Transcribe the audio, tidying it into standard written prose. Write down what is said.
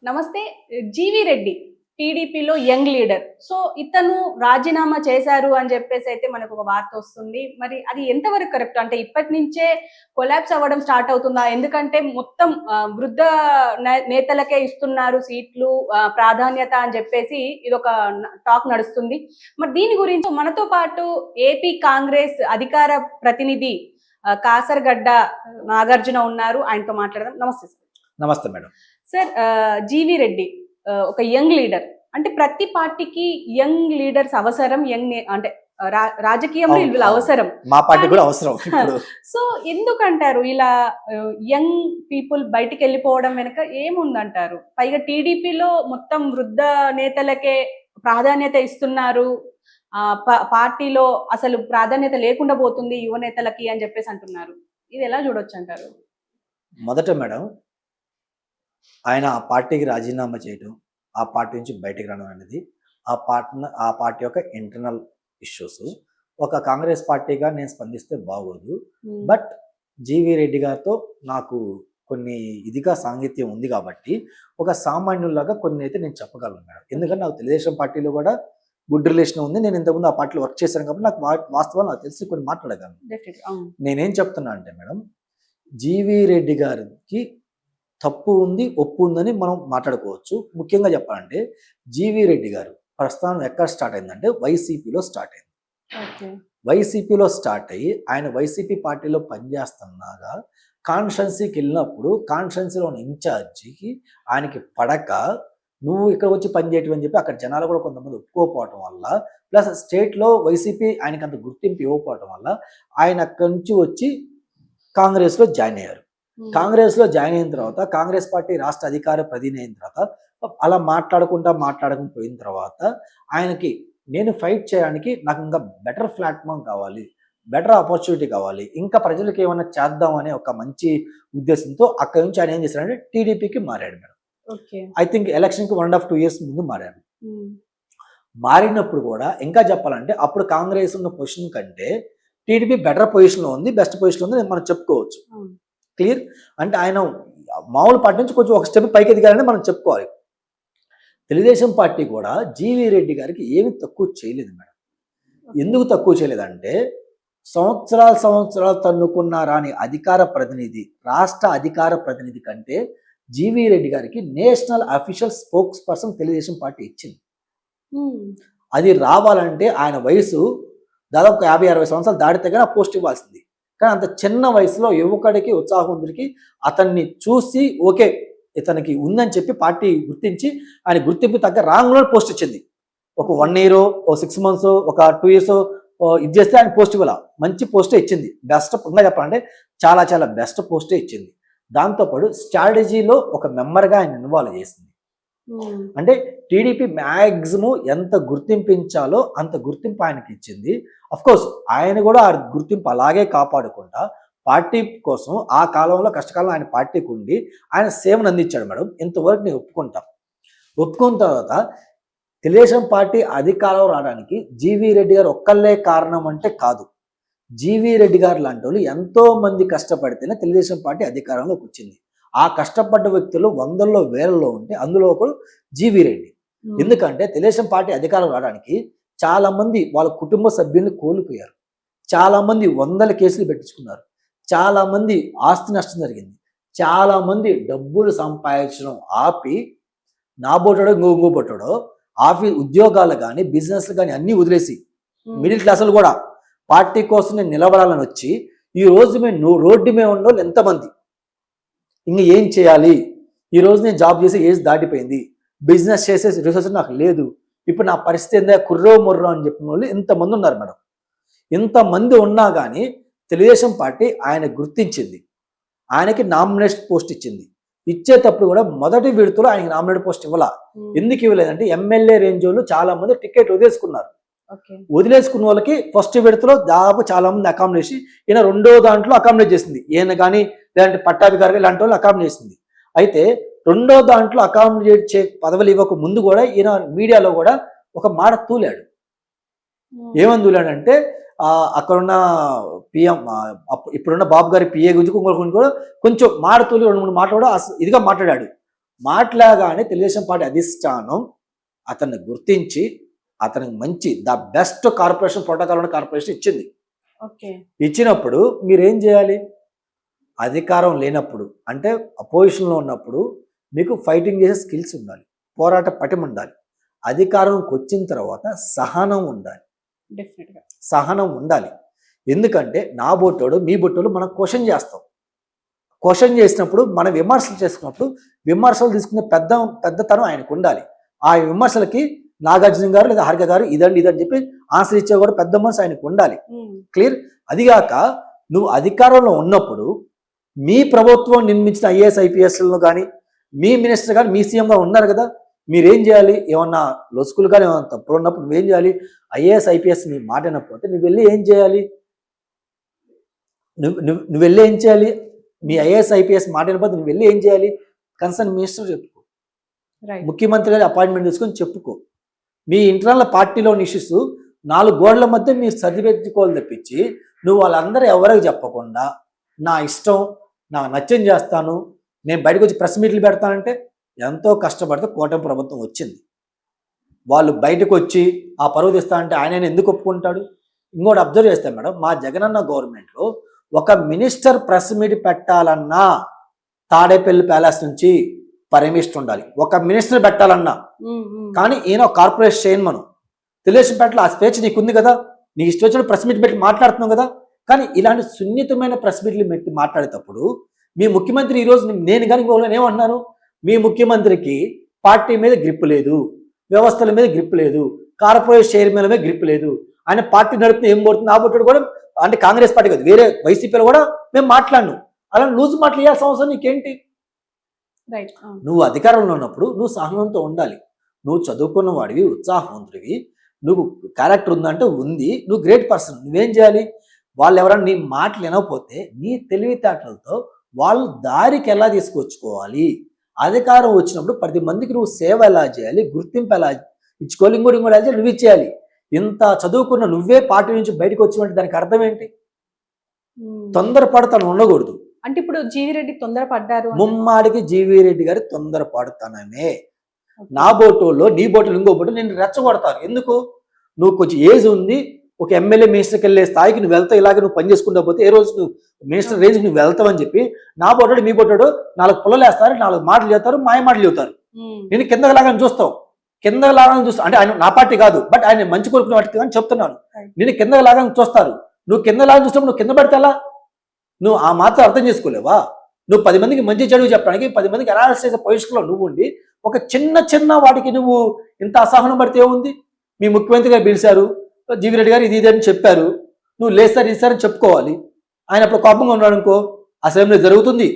నమస్తే. జీవి రెడ్డి టీడీపీలో young leader. So, ఇతను రాజీనామా చేశారు అని చెప్పేసైతే మనకొక వార్తొస్తుంది. మరి అది ఎంతవరకు కరెక్ట్? అంటే ఇప్పటి నుంచే కొలాప్స్ అవ్వడం స్టార్ట్ అవుతుందా? ఎందుకంటే మొత్తం వృద్ధ నేతలకే ఇస్తున్నారు సీట్లు, ప్రాధాన్యత అని చెప్పేసి ఇదొక టాక్ నడుస్తుంది. మరి దీని గురించి మనతో పాటు ఏపీ కాంగ్రెస్ అధికార ప్రతినిధి కాసరగడ్డ నాగార్జున ఉన్నారు. ఆయనతో మాట్లాడదాం. నమస్తే సార్. నమస్తే మేడం. సార్, జీవి రెడ్డి ఒక యంగ్ లీడర్. అంటే ప్రతి పార్టీకి యంగ్ లీడర్స్ అవసరం. అంటే రాజకీయంలో వీళ్ళు అవసరం. మా పార్టీ కూడా అవసరం ఇప్పుడు. సో ఎందుకంటారు ఇలా యంగ్ పీపుల్ బయటికి వెళ్ళిపోవడం వెనుక ఏముందంటారు? పైగా టీడీపీలో మొత్తం వృద్ధ నేతలకే ప్రాధాన్యత ఇస్తున్నారు. పార్టీలో అసలు ప్రాధాన్యత లేకుండా పోతుంది యువ నేతలకి అని చెప్పేసి అంటున్నారు. ఇది ఎలా చూడొచ్చు అంటారు? మొదట మేడం, ఆయన ఆ పార్టీకి రాజీనామా చేయడం, ఆ పార్టీ నుంచి బయటకు రావడం అనేది ఆ పార్టీ యొక్క ఇంటర్నల్ ఇష్యూస్. ఒక కాంగ్రెస్ పార్టీగా నేను స్పందిస్తే బాగోదు. బట్ జీవి రెడ్డి గారితో నాకు కొన్ని ఇదిగా సాంగత్యం ఉంది కాబట్టి ఒక సామాన్యుల్లాగా కొన్ని అయితే నేను చెప్పగలను మేడం. ఎందుకంటే నాకు తెలుగుదేశం పార్టీలో కూడా గుడ్ రిలేషన్ ఉంది. నేను ఇంతకుముందు ఆ పార్టీలో వర్క్ చేశాను కాబట్టి నాకు వాస్తవాలు నాకు తెలిసి కొన్ని మాట్లాడగలను. నేనేం చెప్తున్నా అంటే మేడం, జీవి రెడ్డి గారికి తప్పు ఉంది, ఒప్పు ఉందని మనం మాట్లాడుకోవచ్చు. ముఖ్యంగా చెప్పాలంటే జీవి రెడ్డి గారు ప్రస్థానం ఎక్కడ స్టార్ట్ అయిందంటే వైసీపీలో స్టార్ట్ అయింది. వైసీపీలో స్టార్ట్ అయ్యి ఆయన వైసీపీ పార్టీలో పనిచేస్తున్నాగా కాన్స్టిట్యున్సీకి వెళ్ళినప్పుడు కాన్స్టిట్యున్సీలో ఉన్న ఇన్ఛార్జికి ఆయనకి పడక నువ్వు ఇక్కడ వచ్చి పనిచేయటం అని చెప్పి అక్కడ జనాలు కూడా కొంతమంది ఒప్పుకోకపోవటం వల్ల, ప్లస్ స్టేట్లో వైసీపీ ఆయనకి అంత గుర్తింపు ఇవ్వకపోవటం వల్ల ఆయన అక్కడి నుంచి వచ్చి కాంగ్రెస్లో జాయిన్ అయ్యారు. కాంగ్రెస్లో జాయిన్ అయిన తర్వాత కాంగ్రెస్ పార్టీ రాష్ట్ర అధికార ప్రతినిధి అయిన తర్వాత అలా మాట్లాడుకుని పోయిన తర్వాత ఆయనకి నేను ఫైట్ చేయడానికి నాకు ఇంకా బెటర్ ప్లాట్ఫామ్ కావాలి, బెటర్ ఆపర్చునిటీ కావాలి, ఇంకా ప్రజలకు ఏమైనా చేద్దాం అనే ఒక మంచి ఉద్దేశంతో అక్కడి నుంచి ఆయన ఏం చేశారంటే టీడీపీకి మారాడు మేడం. ఐ థింక్ ఎలక్షన్కి 1.5-2 years ముందు మారాడు. మారినప్పుడు కూడా ఇంకా చెప్పాలంటే అప్పుడు కాంగ్రెస్ ఉన్న పొజిషన్ కంటే టీడీపీ బెటర్ పొజిషన్లో ఉంది, బెస్ట్ పొజిషన్లో ఉంది మనం చెప్పుకోవచ్చు. క్లియర్. అంటే ఆయన మామూలు పార్టీ నుంచి కొంచెం ఒక స్టెప్ పైకి ఎదిగారని మనం చెప్పుకోవాలి. తెలుగుదేశం పార్టీ కూడా జీవి రెడ్డి గారికి ఏమి తక్కువ చేయలేదు మేడం. ఎందుకు తక్కువ చేయలేదంటే సంవత్సరాలు తన్నుకున్న రాని అధికార ప్రతినిధి, రాష్ట్ర అధికార ప్రతినిధి కంటే జీవి రెడ్డి గారికి national official spokes person Telugu Desam party ఇచ్చింది. అది రావాలంటే ఆయన వయసు దాదాపు 50-60 సంవత్సరాలు దాటితే కానీ ఆ పోస్ట్ ఇవ్వాల్సింది. కానీ అంత చిన్న వయసులో యువకుడికి, ఉత్సాహవంతుడికి అతన్ని చూసి ఓకే ఇతనికి ఉందని చెప్పి పార్టీ గుర్తించి ఆయన గుర్తింపు తగ్గ రాంగ్లో పోస్ట్ ఇచ్చింది. ఒక 1 year, 6 months, ఒక 2 years ఇది చేస్తే ఆయన పోస్ట్ ఇవ్వాల, మంచి పోస్టే ఇచ్చింది. బెస్ట్ ఇంకా చెప్పాలంటే చాలా బెస్ట్ పోస్టే ఇచ్చింది. దాంతోపాటు స్ట్రాటజీలో ఒక మెంబర్గా ఆయన ఇన్వాల్వ్ చేసింది. అంటే టీడీపీ మ్యాక్సిమం ఎంత గుర్తింపించాలో అంత గుర్తింపు ఆయనకి ఇచ్చింది. అఫ్కోర్స్ ఆయన కూడా ఆ గుర్తింపు అలాగే కాపాడుకుంటా పార్టీ కోసం ఆ కాలంలో కష్టకాలం ఆయన పార్టీకి ఉండి ఆయన సేవను అందించాడు మేడం. ఇంతవరకు నేను ఒప్పుకున్న తర్వాత తెలుగుదేశం పార్టీ అధికారం రావడానికి జీవి రెడ్డి గారు ఒక్కళ్ళే కారణం అంటే కాదు. జీవి రెడ్డి గారు లాంటి వాళ్ళు ఎంతో మంది కష్టపడితేనే తెలుగుదేశం పార్టీ అధికారంలోకి వచ్చింది. ఆ కష్టపడ్డ వ్యక్తులు 100లో 1000లో ఉంటే అందులో ఒకరు జీవి రెడ్డి. ఎందుకంటే తెలుగుదేశం పార్టీ అధికారం రావడానికి చాలా మంది వాళ్ళ కుటుంబ సభ్యుల్ని కోల్పోయారు, చాలా మంది 100 కేసులు పెట్టించుకున్నారు, చాలా మంది ఆస్తి నష్టం జరిగింది, చాలా మంది డబ్బులు సంపాదించడం ఆపి నాబోటాడో ఇంకోబోటాడో ఆఫీస్ ఉద్యోగాలు కానీ బిజినెస్లు కానీ అన్నీ వదిలేసి మిడిల్ క్లాసులు కూడా పార్టీ కోసం నేను నిలబడాలని వచ్చి ఈ రోజు మేము రోడ్డు మీద ఉన్న వాళ్ళు ఎంతమంది, ఇంకా ఏం చేయాలి, ఈరోజు నేను జాబ్ చేసి ఏజ్ దాటిపోయింది, బిజినెస్ చేసే రిసోర్స్ నాకు లేదు, ఇప్పుడు నా పరిస్థితి ఏందా కుర్రో ముర్రో అని చెప్పిన వాళ్ళు ఎంతమంది ఉన్నారు మేడం. ఇంతమంది ఉన్నా కానీ తెలుగుదేశం పార్టీ ఆయన గుర్తించింది, ఆయనకి నామినేషన్ పోస్ట్ ఇచ్చింది. ఇచ్చేటప్పుడు కూడా మొదటి విడతలో ఆయనకి నామినేషన్ పోస్ట్ ఇవ్వాల. ఎందుకు ఇవ్వలేదంటే ఎమ్మెల్యే రేంజ్ వాళ్ళు చాలా మంది టికెట్ వదిలేసుకున్నారు. వదిలేసుకున్న వాళ్ళకి ఫస్ట్ విడతలో దాదాపు చాలా మంది అకామిడేట్ చేసి ఈయన 2వ దాంట్లో అకామిడేట్ చేసింది. ఈయన కానీ లేదంటే పట్టాభికారి ఇలాంటి వాళ్ళు అకామిడేట్ చేసింది. అయితే 2వ దాంట్లో అకామిడేట్ పదవులు ఇవ్వక ముందు కూడా ఈయన మీడియాలో కూడా ఒక మాట తూలాడు. ఏమని తూలాడంటే అక్కడున్న పిఎం ఇప్పుడున్న బాబు గారి పిఏ గురించి కూడా కొంచెం మాట తూలి 2-3 మాటలు కూడా ఇదిగా మాట్లాడాడు. మాట్లాగానే తెలుగుదేశం పార్టీ అధిష్టానం అతన్ని గుర్తించి అతనికి మంచి ద బెస్ట్ కార్పొరేషన్ ప్రోటోకాల్ ఉన్న కార్పొరేషన్ ఇచ్చింది. ఓకే. ఇచ్చినప్పుడు మీరేం చేయాలి? అధికారం లేనప్పుడు అంటే అపోజిషన్లో ఉన్నప్పుడు మీకు ఫైటింగ్ చేసే స్కిల్స్ ఉండాలి, పోరాట పటిమ ఉండాలి. అధికారంకి వచ్చిన తర్వాత సహనం ఉండాలి, డెఫినెట్గా సహనం ఉండాలి. ఎందుకంటే నా బొట్టోడు మీ బొట్టోడు మనం క్వశ్చన్ చేస్తాం. క్వశ్చన్ చేసినప్పుడు మనం విమర్శలు చేసుకున్నప్పుడు విమర్శలు తీసుకునే పెద్దతనం ఆయనకు ఉండాలి. ఆ విమర్శలకి నాగార్జున గారు లేదా హారిక గారు ఇదండి ఇదని చెప్పి ఆన్సర్ ఇచ్చే కూడా పెద్ద మనసు ఆయనకు ఉండాలి. క్లియర్? అదిగాక నువ్వు అధికారంలో ఉన్నప్పుడు మీ ప్రభుత్వం నిర్మించిన ఐఏఎస్ ఐపీఎస్లను కానీ మీ మినిస్టర్ కానీ మీ సీఎంగా ఉన్నారు కదా, మీరేం చేయాలి? ఏమన్నా లొసుకులు కానీ ఏమన్నా తప్పులు ఉన్నప్పుడు నువ్వేం చేయాలి? ఐఏఎస్ ఐపీఎస్ నీ మాట వినకపోతే నువ్వు వెళ్ళి ఏం చేయాలి? నువ్వు వెళ్ళి ఏం చేయాలి? మీ ఐఏఎస్ ఐపీఎస్ మాట వినకపోతే నువ్వు వెళ్ళి ఏం చేయాలి? కన్సర్న్ మినిస్టర్ చెప్పుకో, ముఖ్యమంత్రి గారి అపాయింట్మెంట్ తీసుకొని చెప్పుకో. మీ ఇంటర్నల్ పార్టీలో ఇష్యూస్ 4 గోడల మధ్య మీరు సర్దిపెట్టుకోవాలి తప్పించి నువ్వు వాళ్ళందరూ ఎవరికి చెప్పకుండా నా ఇష్టం, నాకు నచ్చని చేస్తాను, నేను బయటకు వచ్చి ప్రెస్ మీట్లు పెడతానంటే ఎంతో కష్టపడితే కూటమి ప్రభుత్వం వచ్చింది. వాళ్ళు బయటకు వచ్చి ఆ పరువు తీస్తానంటే ఆయన ఎందుకు ఒప్పుకుంటాడు? ఇంకోటి అబ్జర్వ్ చేస్తాం మేడం, మా జగనన్న గవర్నమెంట్లో ఒక మినిస్టర్ ప్రెస్ మీట్ పెట్టాలన్నా తాడేపల్లి ప్యాలెస్ నుంచి పర్మిషన్ ఉండాలి. ఒక మినిస్టర్ పెట్టాలన్నా. కానీ ఈయన కార్పొరేషన్ చైర్మన్, తెలుగుదేశం పార్టీలో ఆ స్వేచ్ఛ నీకు ఉంది కదా, నీకు ఇష్టం వచ్చిన ప్రెస్ మీట్ పెట్టి మాట్లాడుతున్నావు కదా. కానీ ఇలాంటి సున్నితమైన ప్రెస్ మీట్లు పెట్టి మాట్లాడేటప్పుడు మీ ముఖ్యమంత్రి ఈరోజు నేను కానీ ఏమన్నారు? మీ ముఖ్యమంత్రికి పార్టీ మీద గ్రిప్ లేదు, వ్యవస్థల మీద గ్రిప్ లేదు, కార్పొరేషన్ చైర్మన్ మీద గ్రిప్ లేదు. ఆయన పార్టీ నడుపుతూ ఏం కోరుతుంది ఆ బొట్టుడు కూడా అంటే కాంగ్రెస్ పార్టీ కాదు వేరే వైసీపీలో కూడా మేము మాట్లాడను. అలా లూజ్ మాటలు ఇవ్వాల్సిన అవసరం నీకేంటి? నువ్వు అధికారంలో ఉన్నప్పుడు నువ్వు సహనంతో ఉండాలి. నువ్వు చదువుకున్న వాడివి, ఉత్సాహవంతుడివి, నువ్వు క్యారెక్టర్ ఉందంటే ఉంది, నువ్వు గ్రేట్ పర్సన్. నువ్వేం చేయాలి? వాళ్ళు ఎవరైనా నీ మాటలు వినకపోతే నీ తెలివితేటలతో వాళ్ళు దారికి ఎలా తీసుకొచ్చుకోవాలి, అధికారం వచ్చినప్పుడు 10 మందికి నువ్వు సేవ ఎలా చేయాలి, గుర్తింపు ఎలా ఇచ్చుకోవాలి, ఇంకోటి ఎలా చేయాలి, నువ్వు ఇచ్చేయాలి. ఇంత చదువుకున్న నువ్వే పార్టీ నుంచి బయటకు వచ్చినట్టు దానికి అర్థం ఏంటి? తొందరపడతాను ఉండకూడదు. అంటే ఇప్పుడు జీవీ రెడ్డి తొందరపడ్డారు. ముమ్మాడికి జీవీ రెడ్డి గారి తొందరపడతానమే. నా బోటోల్లో నీ బోటోలు ఇంకో బోటో నేను రెచ్చగొడతాను. ఎందుకు? నువ్వు కొంచెం ఏజ్ ఉంది, ఒక ఎమ్మెల్యే మినిస్టర్కి వెళ్ళే స్థాయికి నువ్వు వెళ్తావు, ఇలాగే నువ్వు పని చేసుకుంటా పోతే ఏ రోజు నువ్వు మినిస్టర్ రేంజ్ నువ్వు వెళ్తావని చెప్పి నా బోటోడు మీ బోటోడు 4 పుల్లలు వేస్తారు, 4 మాటలు చెప్తారు, మాయ మాటలు చెబుతారు. నేను కిందకి లాగానే చూస్తావు, కిందకి లాగానే చూస్తావు. అంటే ఆయన నా పార్టీ కాదు, బట్ ఆయన మంచి కోరుకునే వాటికి అని చెప్తున్నాను. నేను కిందకి లాగానే చూస్తారు. నువ్వు కింద లాగానే చూస్తావు, నువ్వు కింద పడితే ఎలా? నువ్వు ఆ మాత్రం అర్థం చేసుకోలేవా? నువ్వు 10 మందికి మంచి చెడు చెప్పడానికి 10 మందికి అనాలిసిస్ చేసే పొజిషన్లో నువ్వు ఉండి ఒక చిన్న వాటికి నువ్వు ఇంత అసహనం పడితే ఏముంది? మీ ముఖ్యమంత్రి గారు పిలిచారు, జీవీ రెడ్డి గారు ఇది అని చెప్పారు, నువ్వు లేస్తారు ఇస్తారని చెప్పుకోవాలి. ఆయన అప్పుడు కోపంగా ఉన్నాడు అనుకో, అసెంబ్లీ జరుగుతుంది,